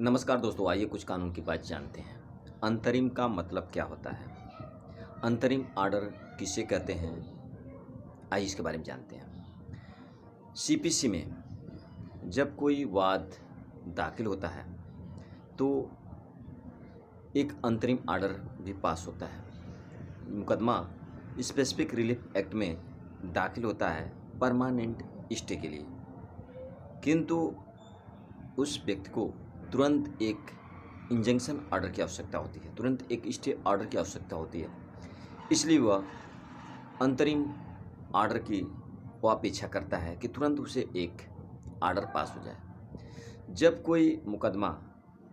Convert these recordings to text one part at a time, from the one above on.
नमस्कार दोस्तों, आइए कुछ कानून की बात जानते हैं। अंतरिम का मतलब क्या होता है? अंतरिम ऑर्डर किसे कहते हैं? आइए इसके बारे में जानते हैं। सीपीसी में जब कोई वाद दाखिल होता है तो एक अंतरिम ऑर्डर भी पास होता है। मुकदमा स्पेसिफिक रिलीफ एक्ट में दाखिल होता है परमानेंट स्टे के लिए, किंतु उस व्यक्ति को तुरंत एक इंजंक्शन ऑर्डर की आवश्यकता होती है, तुरंत एक स्टे ऑर्डर की आवश्यकता होती है। इसलिए वह अंतरिम ऑर्डर की वो अपेक्षा करता है कि तुरंत उसे एक ऑर्डर पास हो जाए। जब कोई मुकदमा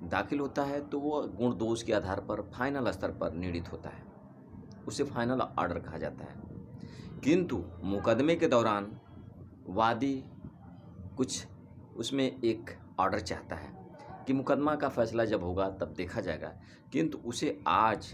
दाखिल होता है तो वो गुण दोष के आधार पर फाइनल स्तर पर निर्णित होता है, उसे फाइनल ऑर्डर कहा जाता है। किंतु मुकदमे के दौरान वादी कुछ उसमें एक ऑर्डर चाहता है कि मुकदमा का फैसला जब होगा तब देखा जाएगा, किंतु उसे आज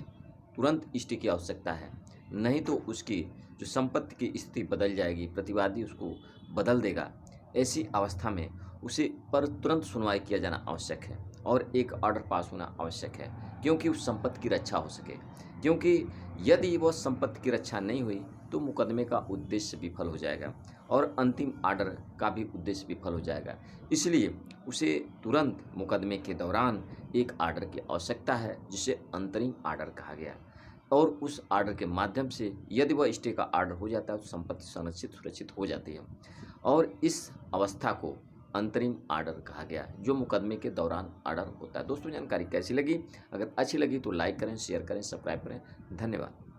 तुरंत स्टे की आवश्यकता है, नहीं तो उसकी जो संपत्ति की स्थिति बदल जाएगी, प्रतिवादी उसको बदल देगा। ऐसी अवस्था में उसे पर तुरंत सुनवाई किया जाना आवश्यक है और एक ऑर्डर पास होना आवश्यक है, क्योंकि उस संपत्ति की रक्षा हो सके। क्योंकि यदि वह संपत्ति की रक्षा नहीं हुई तो मुकदमे का उद्देश्य विफल हो जाएगा और अंतिम ऑर्डर का भी उद्देश्य विफल हो जाएगा। इसलिए उसे तुरंत मुकदमे के दौरान एक ऑर्डर की आवश्यकता है, जिसे अंतरिम ऑर्डर कहा गया। और उस ऑर्डर के माध्यम से यदि वह स्टे का ऑर्डर हो जाता है तो संपत्ति संरक्षित सुरक्षित हो जाती है और इस अवस्था को अंतरिम ऑर्डर कहा गया, जो मुकदमे के दौरान ऑर्डर होता है। दोस्तों, जानकारी कैसी लगी? अगर अच्छी लगी तो लाइक करें, शेयर करें, सब्सक्राइब करें। धन्यवाद।